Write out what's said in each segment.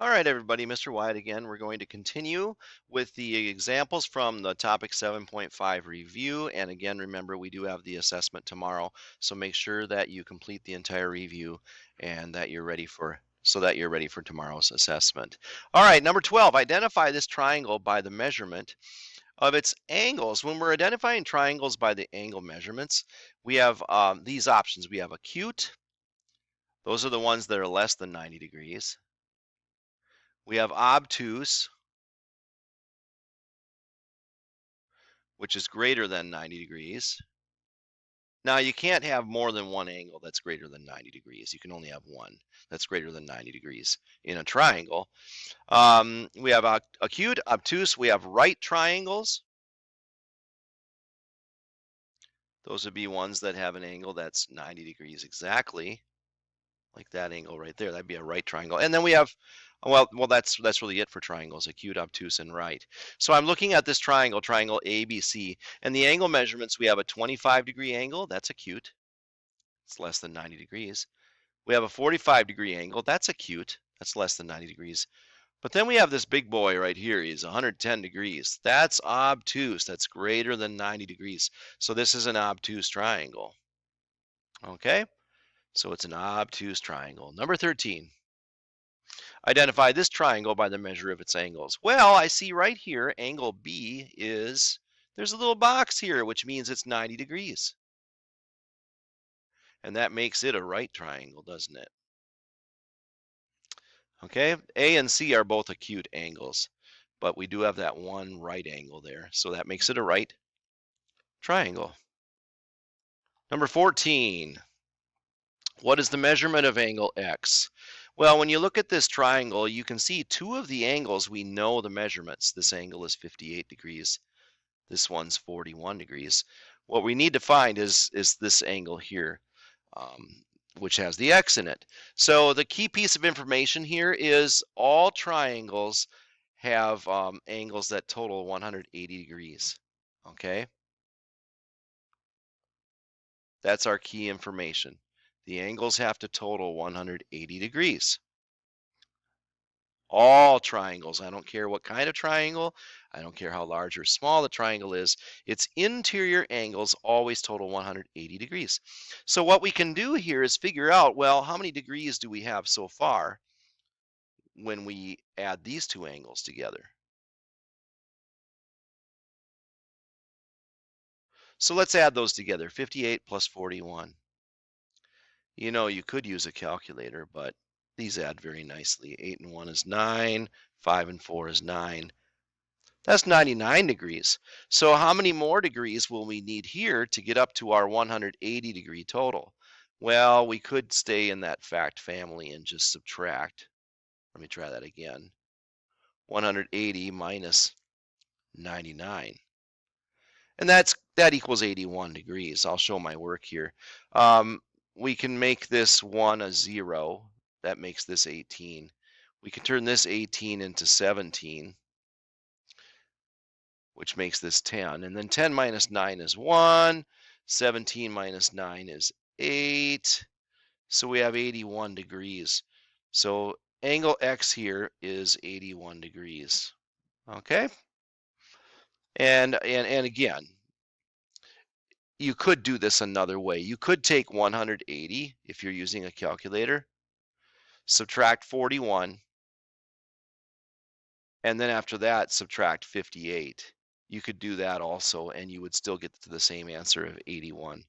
All right, everybody, Mr. Wyatt again. We're going to continue with the examples from the topic 7.5 review. And again, remember, we do have the assessment tomorrow. So make sure that you complete the entire review and that you're ready for tomorrow's assessment. All right, number 12, identify this triangle by the measurement of its angles. When we're identifying triangles by the angle measurements, we have these options. We have acute. Those are the ones that are less than 90 degrees. We have obtuse, which is greater than 90 degrees. Now, you can't have more than one angle that's greater than 90 degrees. You can only have one that's greater than 90 degrees in a triangle. We have acute, obtuse. We have right triangles. Those would be ones that have an angle that's 90 degrees exactly, like that angle right there. That'd be a right triangle. And then we have, well, that's really it for triangles: acute, obtuse, and right. So I'm looking at this triangle ABC, and the angle measurements. We have a 25-degree angle. That's acute. It's less than 90 degrees. We have a 45-degree angle. That's acute. That's less than 90 degrees. But then we have this big boy right here. He's 110 degrees. That's obtuse. That's greater than 90 degrees. So this is an obtuse triangle. Okay? So it's an obtuse triangle. Number 13. Identify this triangle by the measure of its angles. Well, I see right here, angle B there's a little box here, which means it's 90 degrees. And that makes it a right triangle, doesn't it? Okay, A and C are both acute angles, but we do have that one right angle there, so that makes it a right triangle. Number 14, what is the measurement of angle X? Well, when you look at this triangle, you can see two of the angles we know the measurements. This angle is 58 degrees. This one's 41 degrees. What we need to find is this angle here, which has the X in it. So the key piece of information here is all triangles have angles that total 180 degrees. Okay, that's our key information. The angles have to total 180 degrees. All triangles, I don't care what kind of triangle, I don't care how large or small the triangle is, its interior angles always total 180 degrees. So what we can do here is figure out, well, how many degrees do we have so far when we add these two angles together? So let's add those together, 58 plus 41. You know, you could use a calculator, but these add very nicely. 8 and 1 is 9, 5 and 4 is 9. That's 99 degrees. So how many more degrees will we need here to get up to our 180 degree total? Well, we could stay in that fact family and just subtract. Let me try that again. 180 minus 99. And that equals 81 degrees. I'll show my work here. We can make this 1 a 0. That makes this 18. We can turn this 18 into 17, which makes this 10. And then 10 minus 9 is 1. 17 minus 9 is 8. So we have 81 degrees. So angle X here is 81 degrees. Okay? And again, you could do this another way. You could take 180 if you're using a calculator, subtract 41, and then after that, subtract 58. You could do that also, and you would still get to the same answer of 81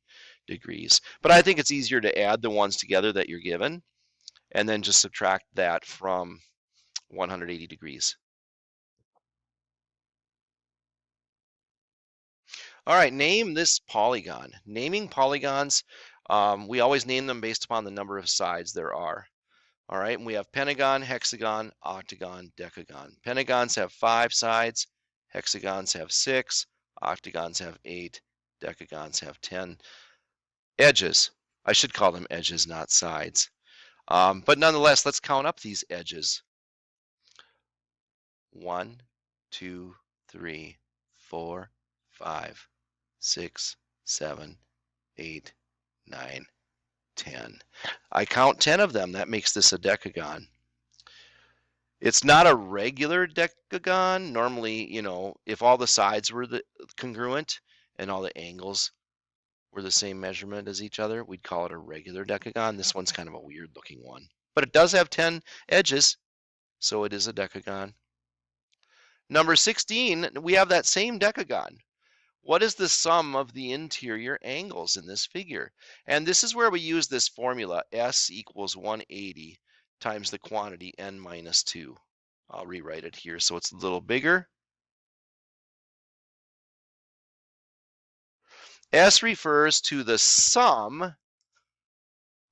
degrees. But I think it's easier to add the ones together that you're given, and then just subtract that from 180 degrees. All right, name this polygon. Naming polygons, we always name them based upon the number of sides there are. All right, and we have pentagon, hexagon, octagon, decagon. Pentagons have 5 sides, hexagons have 6, octagons have 8, decagons have 10 edges. I should call them edges, not sides. But nonetheless, let's count up these edges. 1, 2, 3, 4, 5, 6, 7, 8, 9, 10. I count 10 of them. That makes this a decagon. It's not a regular decagon. Normally, if all the sides were congruent and all the angles were the same measurement as each other, we'd call it a regular decagon. This one's kind of a weird looking one, but it does have 10 edges, so it is a decagon. Number 16, we have that same decagon. What is the sum of the interior angles in this figure? And this is where we use this formula, S equals 180 times the quantity n minus 2. I'll rewrite it here so it's a little bigger. S refers to the sum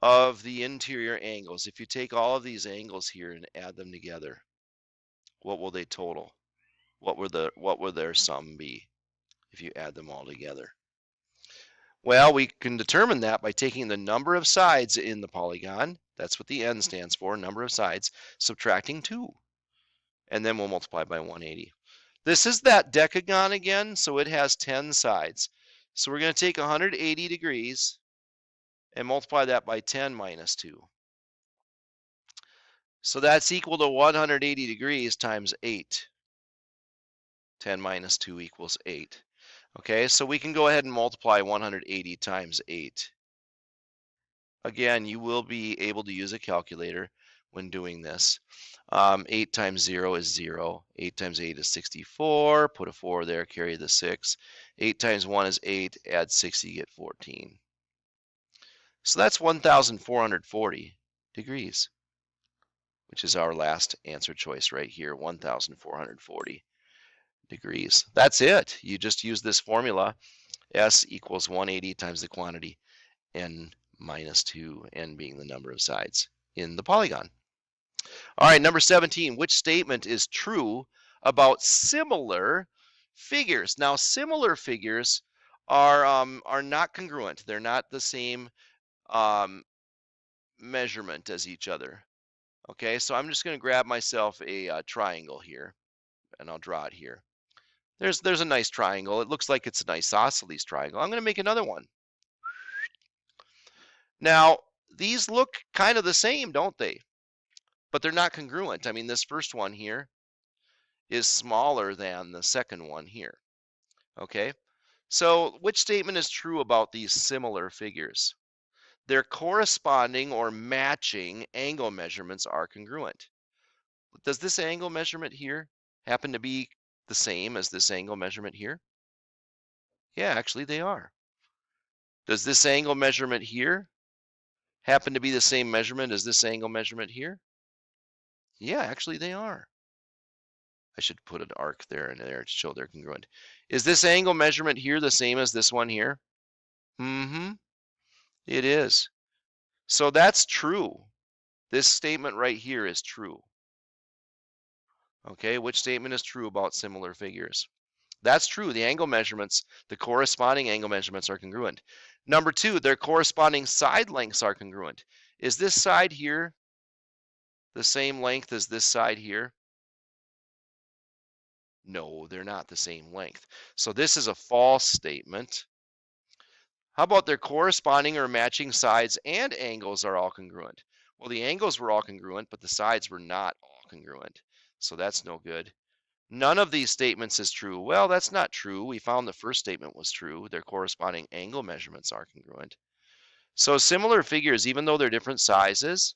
of the interior angles. If you take all of these angles here and add them together, what will they total? What will their sum be if you add them all together? Well, we can determine that by taking the number of sides in the polygon, that's what the n stands for, number of sides, subtracting 2, and then we'll multiply by 180. This is that decagon again, so it has 10 sides. So we're going to take 180 degrees and multiply that by 10 minus 2. So that's equal to 180 degrees times 8. 10 minus 2 equals 8. Okay, so we can go ahead and multiply 180 times 8. Again, you will be able to use a calculator when doing this. 8 times 0 is 0. 8 times 8 is 64. Put a 4 there, carry the 6. 8 times 1 is 8. Add 6, you get 14. So that's 1,440 degrees, which is our last answer choice right here, 1,440 degrees. That's it. You just use this formula, S equals 180 times the quantity, n minus 2, n being the number of sides in the polygon. All right, number 17, which statement is true about similar figures? Now, similar figures are not congruent. They're not the same measurement as each other. Okay, so I'm just going to grab myself a triangle here, and I'll draw it here. There's a nice triangle. It looks like it's an isosceles triangle. I'm going to make another one. Now, these look kind of the same, don't they? But they're not congruent. I mean, this first one here is smaller than the second one here. Okay, so which statement is true about these similar figures? Their corresponding or matching angle measurements are congruent. Does this angle measurement here happen to be the same as this angle measurement here? Yeah, actually they are. Does this angle measurement here happen to be the same measurement as this angle measurement here? Yeah, actually they are. I should put an arc there and there to show they're congruent. Is this angle measurement here the same as this one here? Mm-hmm, it is. So that's true. This statement right here is true. Okay, which statement is true about similar figures? That's true. The angle measurements, the corresponding angle measurements are congruent. Number 2, their corresponding side lengths are congruent. Is this side here the same length as this side here? No, they're not the same length. So this is a false statement. How about their corresponding or matching sides and angles are all congruent? Well, the angles were all congruent, but the sides were not all congruent. So that's no good. None of these statements is true. Well, that's not true. We found the first statement was true. Their corresponding angle measurements are congruent. So similar figures, even though they're different sizes,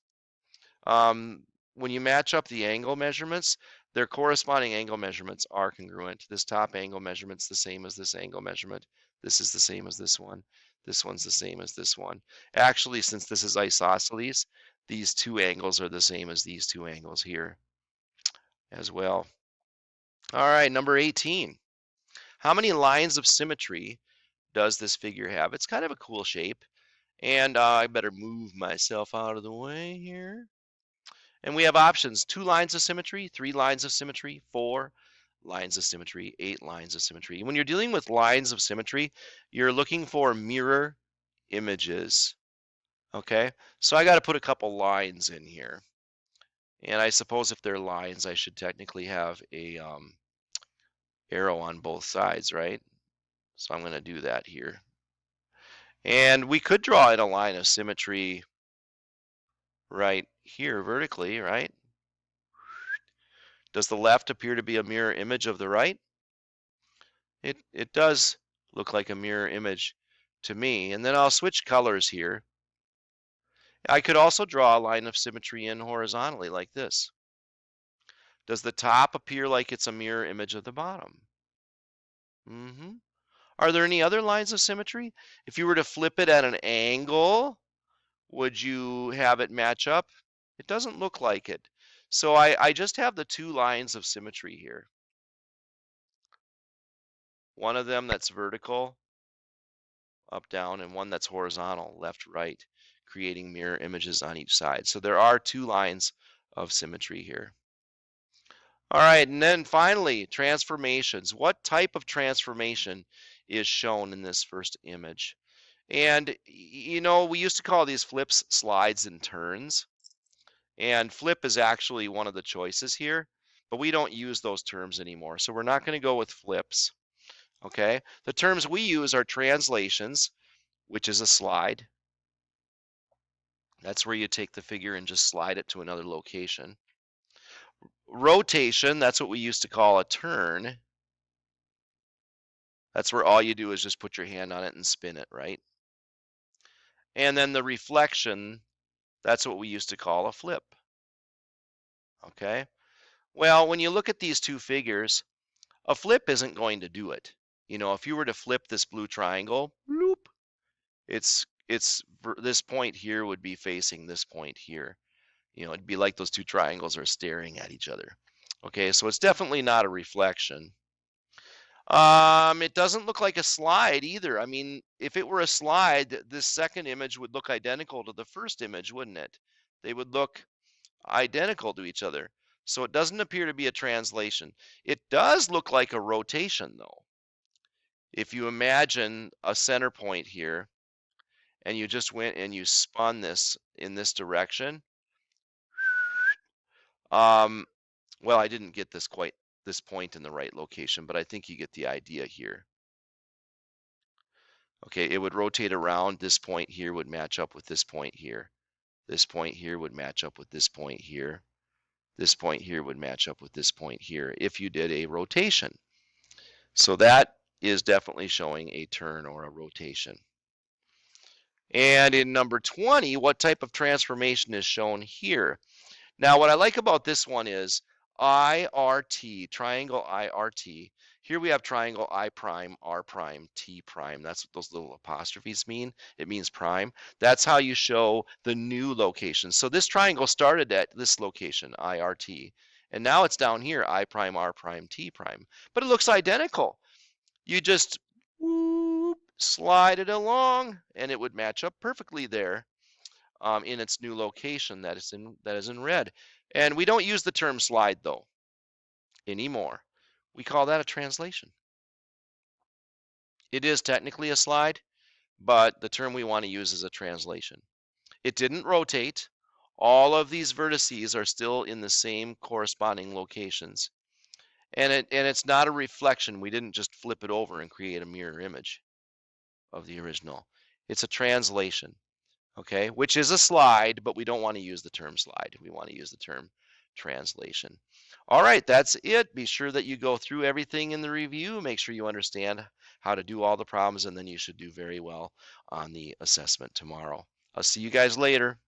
when you match up the angle measurements, their corresponding angle measurements are congruent. This top angle measurement's the same as this angle measurement. This is the same as this one. This one's the same as this one. Actually, since this is isosceles, these two angles are the same as these two angles here as well. All right, number 18. How many lines of symmetry does this figure have? It's kind of a cool shape. And I better move myself out of the way here. And we have options: 2 lines of symmetry, 3 lines of symmetry, 4 lines of symmetry, 8 lines of symmetry. When you're dealing with lines of symmetry, you're looking for mirror images. Okay, so I got to put a couple lines in here. And I suppose if they're lines, I should technically have a arrow on both sides, right? So I'm going to do that here. And we could draw in a line of symmetry right here vertically, right? Does the left appear to be a mirror image of the right? It does look like a mirror image to me. And then I'll switch colors here. I could also draw a line of symmetry in horizontally like this. Does the top appear like it's a mirror image of the bottom? Hmm. Are there any other lines of symmetry? If you were to flip it at an angle, would you have it match up? It doesn't look like it. So I just have the two lines of symmetry here. One of them that's vertical, up, down, and one that's horizontal, left, right, creating mirror images on each side. So there are two lines of symmetry here. All right, and then finally, transformations. What type of transformation is shown in this first image? And, we used to call these flips, slides, and turns. And flip is actually one of the choices here, but we don't use those terms anymore. So we're not going to go with flips, okay? The terms we use are translations, which is a slide. That's where you take the figure and just slide it to another location. Rotation, that's what we used to call a turn. That's where all you do is just put your hand on it and spin it, right? And then the reflection, that's what we used to call a flip, okay? Well, when you look at these two figures, a flip isn't going to do it. If you were to flip this blue triangle, bloop, this point here would be facing this point here. It'd be like those two triangles are staring at each other. Okay, so it's definitely not a reflection. It doesn't look like a slide either. I mean, if it were a slide, this second image would look identical to the first image, wouldn't it? They would look identical to each other. So it doesn't appear to be a translation. It does look like a rotation, though. If you imagine a center point here, and you just went and you spun this in this direction, well, I didn't get this point in the right location, but I think you get the idea here. Okay, it would rotate around. This point here would match up with this point here. This point here would match up with this point here. This point here would match up with this point here if you did a rotation. So that is definitely showing a turn or a rotation. And in number 20, what type of transformation is shown here? Now, what I like about this one is IRT, triangle IRT. Here we have triangle I prime, R prime, T prime. That's what those little apostrophes mean. It means prime. That's how you show the new location. So this triangle started at this location, IRT. And now it's down here, I prime, R prime, T prime. But it looks identical. You just whoop, slide it along, and it would match up perfectly there. In its new location that is in red. And we don't use the term slide though anymore. We call that a translation. It is technically a slide, but the term we want to use is a translation. It didn't rotate. All of these vertices are still in the same corresponding locations. And it's not a reflection. We didn't just flip it over and create a mirror image of the original. It's a translation. Okay, which is a slide, but we don't want to use the term slide. We want to use the term translation. All right, that's it. Be sure that you go through everything in the review. Make sure you understand how to do all the problems, and then you should do very well on the assessment tomorrow. I'll see you guys later.